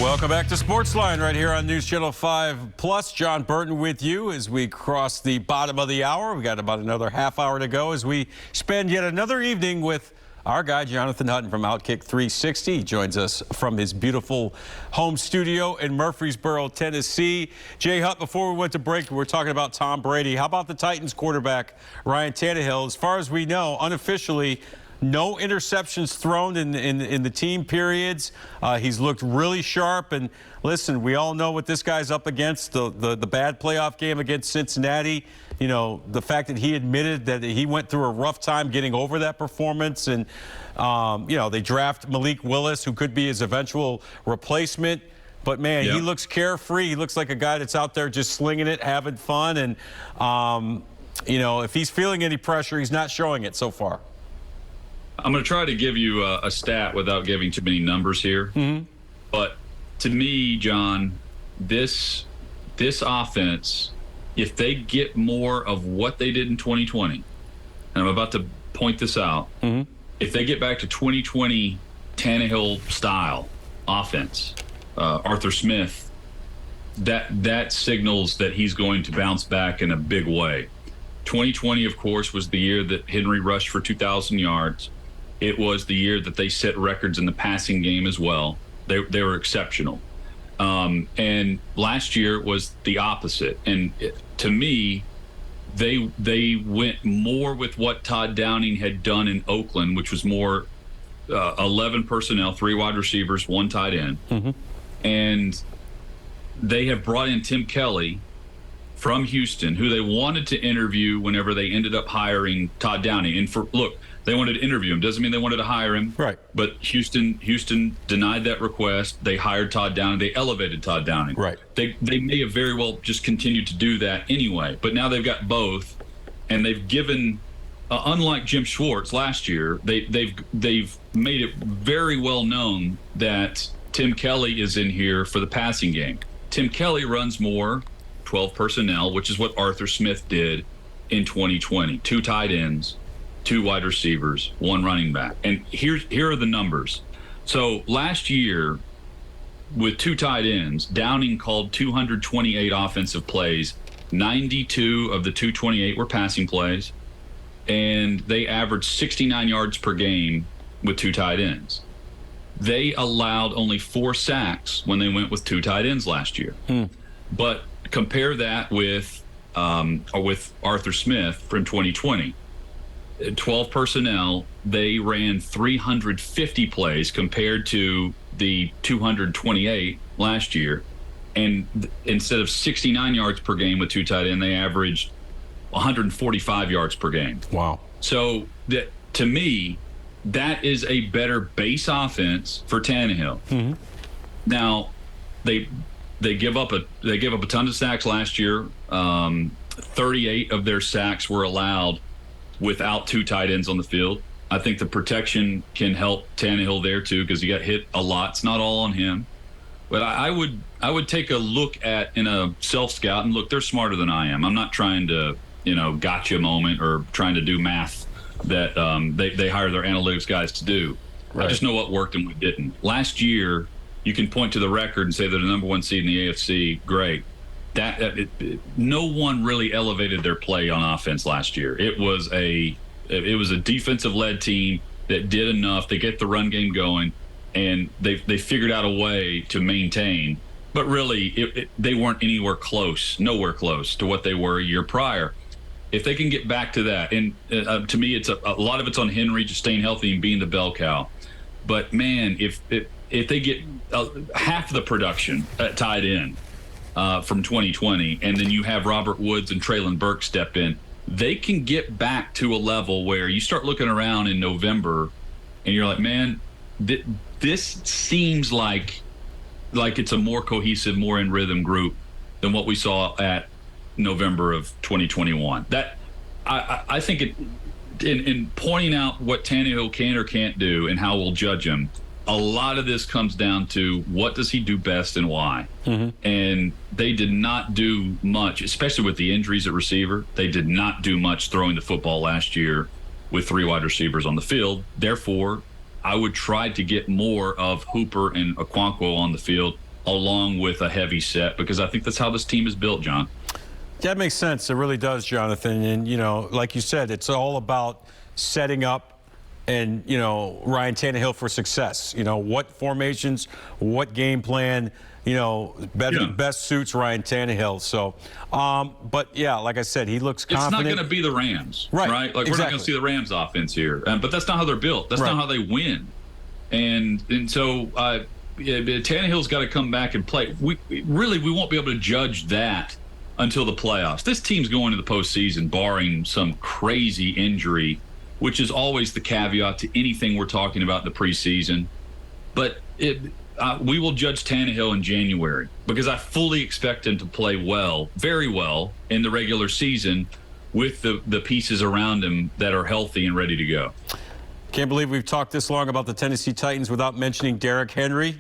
Welcome back to SportsLine right here on News Channel 5 Plus. Jon Burton with you as we cross the bottom of the hour. We got about another half hour to go as we spend yet another evening with our guy, Jonathan Hutton from Outkick 360. He joins us from his beautiful home studio in Murfreesboro, Tennessee. Jay Hutt, before we went to break, we were talking about Tom Brady. How about the Titans quarterback, Ryan Tannehill? As far as we know, unofficially, no interceptions thrown in the team periods. He's looked really sharp. And listen, we all know what this guy's up against, the bad playoff game against Cincinnati. You know, the fact that he admitted that he went through a rough time getting over that performance. And, you know, they draft Malik Willis, who could be his eventual replacement. But, man, He looks carefree. He looks like a guy that's out there just slinging it, having fun. And, you know, if he's feeling any pressure, he's not showing it so far. I'm going to try to give you a stat without giving too many numbers here. Mm-hmm. But to me, John, this offense, if they get more of what they did in 2020, and I'm about to point this out, if they get back to 2020 Tannehill style offense, Arthur Smith, that signals that he's going to bounce back in a big way. 2020, of course, was the year that Henry rushed for 2,000 yards. It was the year that they set records in the passing game as well. They were exceptional. And last year was the opposite. And to me, they went more with what Todd Downing had done in Oakland, which was more 11 personnel, 3 wide receivers, 1 tight end. Mm-hmm. And they have brought in Tim Kelly from Houston, who they wanted to interview whenever they ended up hiring Todd Downing. And they wanted to interview him. Doesn't mean they wanted to hire him. Right. But Houston denied that request. They hired Todd Downing. They elevated Todd Downing. Right. They may have very well just continued to do that anyway. But now they've got both, and they've given, unlike Jim Schwartz last year, they've made it very well known that Tim Kelly is in here for the passing game. Tim Kelly runs more 12 personnel, which is what Arthur Smith did in 2020. 2 tight ends, 2 wide receivers, 1 running back. And here are the numbers. So last year, with 2 tight ends, Downing called 228 offensive plays. 92 of the 228 were passing plays, and they averaged 69 yards per game with 2 tight ends. They allowed only 4 sacks when they went with 2 tight ends last year. But compare that with Arthur Smith from 2020. 12 personnel, they ran 350 plays compared to the 228 last year. And instead of 69 yards per game with 2 tight end, they averaged 145 yards per game. Wow. So to me, that is a better base offense for Tannehill. Mm-hmm. Now, they give up a ton of sacks last year. 38 of their sacks were allowed without 2 tight ends on the field. I think the protection can help Tannehill there too, because he got hit a lot. It's not all on him. But I would take a look at, in a self-scout, and look, they're smarter than I am. I'm not trying to, gotcha moment or trying to do math that they hire their analytics guys to do. Right. I just know what worked and what didn't. Last year, you can point to the record and say they're the number 1 seed in the AFC. Great. No one really elevated their play on offense last year. It was a defensive-led team that did enough to get the run game going, and they figured out a way to maintain. But really, they weren't nowhere close to what they were a year prior. If they can get back to that, and to me, it's a lot of it's on Henry just staying healthy and being the bell cow. But man, if they get half the production at tight end from 2020, and then you have Robert Woods and Treylon Burks step in, they can get back to a level where you start looking around in November, and you're like, man, this seems like it's a more cohesive, more in rhythm group than what we saw at November of 2021. That I think in pointing out what Tannehill can or can't do and how we'll judge him, a lot of this comes down to what does he do best and why. Mm-hmm. And they did not do much, especially with the injuries at receiver. They did not do much throwing the football last year with 3 wide receivers on the field. Therefore, I would try to get more of Hooper and Okonkwo on the field along with a heavy set, because I think that's how this team is built, John. That makes sense. It really does, Jonathan. And, like you said, it's all about setting up and, Ryan Tannehill for success. What formations, what game plan, best suits Ryan Tannehill. So, but yeah, like I said, he looks confident. It's not going to be the Rams, right? Like, exactly. We're not going to see the Rams offense here. But that's not how they're built. That's not how they win. And so Tannehill's got to come back and play. We won't be able to judge that until the playoffs. This team's going to the postseason, barring some crazy injury, which is always the caveat to anything we're talking about in the preseason. But we will judge Tannehill in January, because I fully expect him to play well, very well, in the regular season with the pieces around him that are healthy and ready to go. Can't believe we've talked this long about the Tennessee Titans without mentioning Derrick Henry.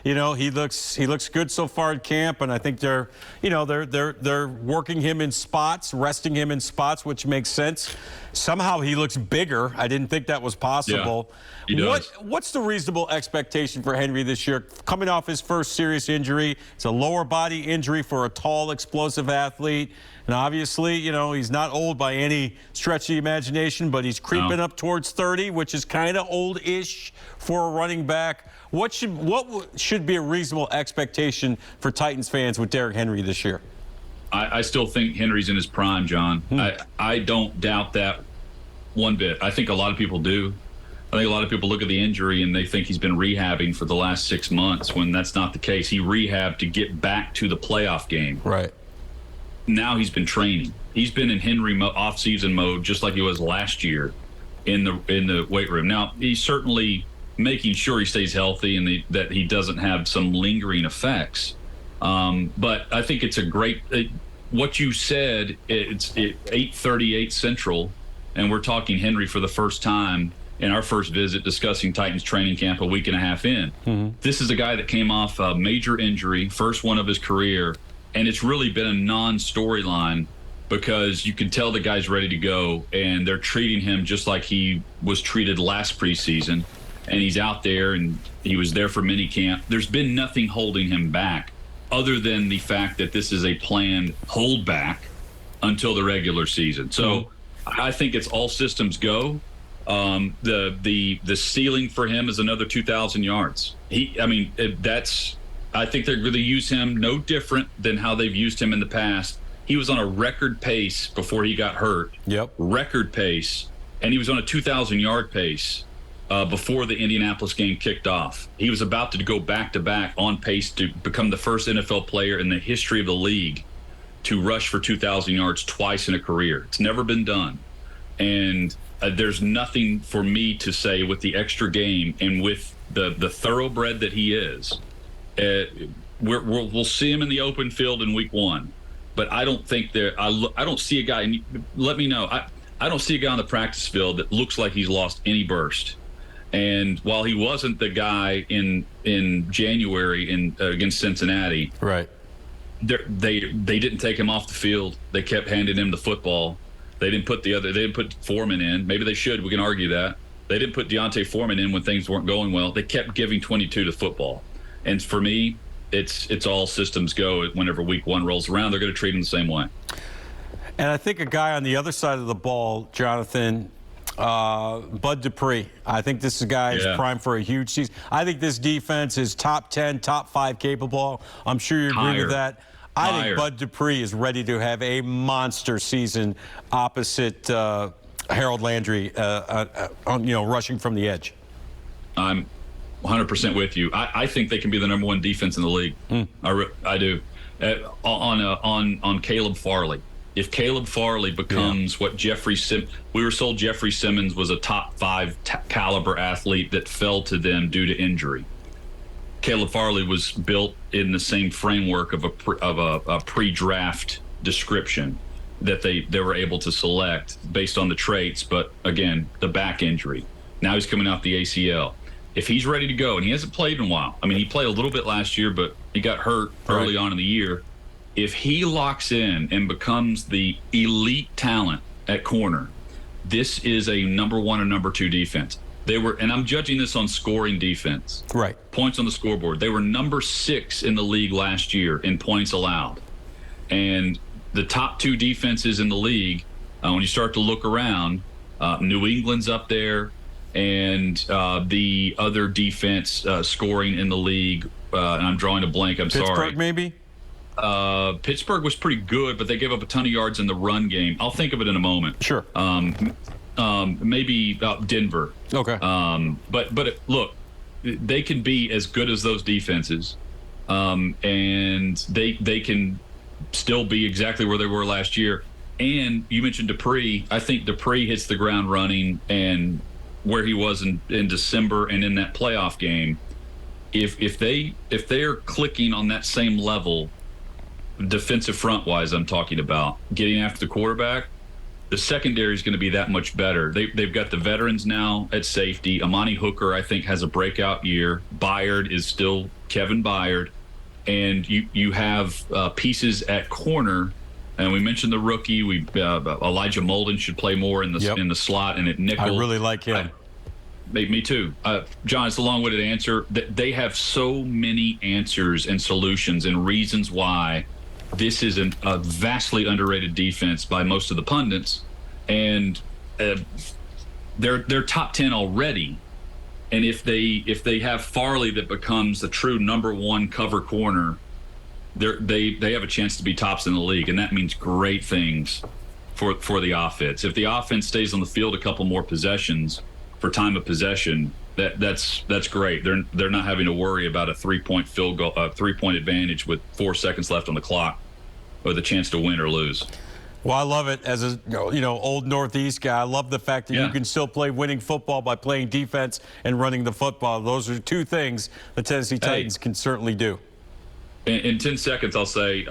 He looks good so far at camp, and I think they're working him in spots, resting him in spots, which makes sense. Somehow he looks bigger. I didn't think that was possible. Yeah, he does. What's the reasonable expectation for Henry this year? Coming off his first serious injury, it's a lower body injury for a tall, explosive athlete. And obviously, he's not old by any stretch of the imagination, but he's creeping up towards 30, which is kind of old-ish for a running back. What should be a reasonable expectation for Titans fans with Derrick Henry this year? I still think Henry's in his prime, John. I don't doubt that one bit. I think a lot of people do. I think a lot of people look at the injury and they think he's been rehabbing for the last 6 months, when that's not the case. He rehabbed to get back to the playoff game. Right. Now he's been training. He's been in Henry off-season mode, just like he was last year in the weight room. Now, he's certainly making sure he stays healthy and that he doesn't have some lingering effects. But I think it's a great what you said. It's 8:38 Central, and we're talking Henry for the first time in our first visit, discussing Titans training camp a week and a half in. This is a guy that came off a major injury, first one of his career. And it's really been a non-storyline, because you can tell the guy's ready to go, and they're treating him just like he was treated last preseason. And he's out there, and he was there for minicamp. There's been nothing holding him back, other than the fact that this is a planned holdback until the regular season. So I think it's all systems go. The ceiling for him is another 2,000 yards. I think they're going to use him no different than how they've used him in the past. He was on a record pace before he got hurt. Yep. Record pace. And he was on a 2,000-yard pace before the Indianapolis game kicked off. He was about to go back-to-back on pace to become the first NFL player in the history of the league to rush for 2,000 yards twice in a career. It's never been done. And there's nothing for me to say with the extra game and with the thoroughbred that he is. We'll see him in the open field in week 1, but I don't think I don't see a guy, and let me know, I don't see a guy on the practice field that looks like he's lost any burst. And while he wasn't the guy in January against Cincinnati, right, they didn't take him off the field. They kept handing him the football. They didn't put Foreman in. Maybe they should. We can argue that. They didn't put Deontay Foreman in when things weren't going well. They kept giving 22 to football. And for me, it's all systems go. Whenever week 1 rolls around, they're going to treat him the same way. And I think a guy on the other side of the ball, Jonathan, Bud Dupree. I think this guy is primed for a huge season. I think this defense is top 10, top 5 capable. I'm sure you agree with that. I think Bud Dupree is ready to have a monster season opposite Harold Landry, rushing from the edge. I'm 100% with you. I think they can be the number 1 defense in the league. I do. On Caleb Farley. If Caleb Farley becomes what we were told Jeffrey Simmons was a top 5 caliber athlete that fell to them due to injury. Caleb Farley was built in the same framework of a pre-draft description that they were able to select based on the traits, but again, the back injury. Now he's coming off the ACL. If he's ready to go, and he hasn't played in a while. I mean, he played a little bit last year, but he got hurt early on in the year. If he locks in and becomes the elite talent at corner, this is a number 1 or number 2 defense. They were, and I'm judging this on scoring defense. Right. Points on the scoreboard. They were number 6 in the league last year in points allowed. And the top 2 defenses in the league, when you start to look around, New England's up there, and the other defense scoring in the league, and I'm drawing a blank, I'm sorry. Pittsburgh, maybe? Pittsburgh was pretty good, but they gave up a ton of yards in the run game. I'll think of it in a moment. Sure. Maybe Denver. Okay. But look, they can be as good as those defenses, and they can still be exactly where they were last year. And you mentioned Dupree. I think Dupree hits the ground running, and where he was in December and in that playoff game, if they are clicking on that same level, defensive front wise, I'm talking about getting after the quarterback, the secondary is going to be that much better. They've got the veterans now at safety. Amani Hooker, I think, has a breakout year. Byard is still Kevin Byard. And you have pieces at corner. And we mentioned the rookie. Elijah Molden should play more in the slot and at nickel. I really like him. Me too. John, it's a long-winded answer. They have so many answers and solutions and reasons why this is a vastly underrated defense by most of the pundits, and they're top 10 already. And if they have Farley that becomes the true number 1 cover corner, they have a chance to be tops in the league, and that means great things for the offense. If the offense stays on the field a couple more possessions for time of possession, that's great. They're not having to worry about a 3-point field goal, a 3-point advantage with 4 seconds left on the clock, or the chance to win or lose. Well, I love it as a old Northeast guy. I love the fact that you can still play winning football by playing defense and running the football. Those are 2 things the Tennessee Titans can certainly do. In 10 seconds, I'll say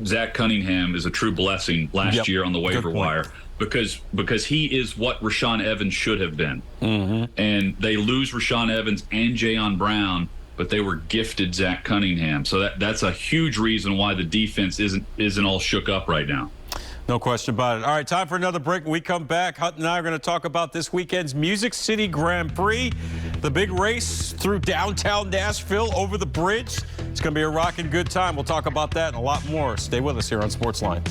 Zach Cunningham is a true blessing last year on the waiver wire. Because he is what Rashaan Evans should have been. Mm-hmm. And they lose Rashaan Evans and Jayon Brown, but they were gifted Zach Cunningham. So that's a huge reason why the defense isn't all shook up right now. No question about it. All right, time for another break. When we come back, Hutton and I are going to talk about this weekend's Music City Grand Prix, the big race through downtown Nashville over the bridge. It's going to be a rocking good time. We'll talk about that and a lot more. Stay with us here on SportsLine.